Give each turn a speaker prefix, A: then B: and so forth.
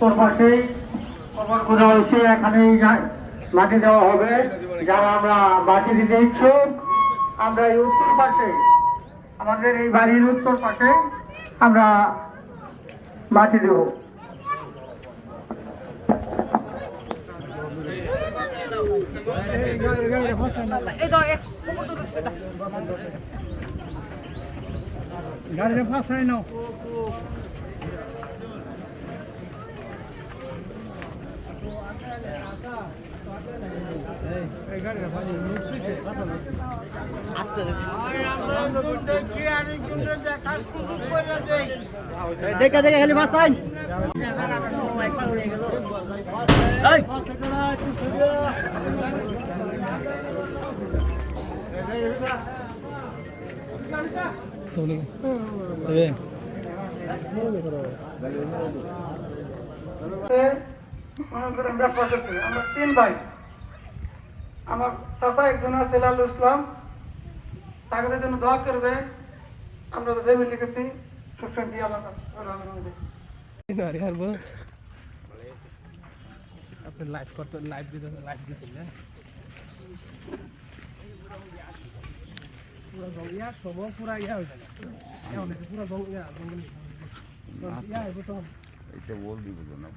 A: উত্তর পাশেই কবর খোঁজা হয়েছে, এখানেই মাটি দেওয়া হবে। যারা আমরা মাটি দিতে ইচ্ছুক, আমরা এই উত্তর পাশে, আমাদের এই বাড়ির উত্তর পাশে আমরা মাটি দেব।
B: গাড়িটা ফাঁসাই নাও। দেখা দেখা খালি ফাঁসাই।
A: আমরা 3 ভাই, আমার চাচা একজন আছে লালু ইসলাম, তাদের জন্য দোয়া করবে। আমরা তো ফ্যামিলি করতে সুস্থ দিয়ে আলাদা
B: আপনি লাইভ করতে লাইভ দিতেছেন পুরা জল ইয়া সব পুরা ইয়া হয়ে যায় পুরা জল ইয়া জঙ্গল ইয়া এটা বল দিব না।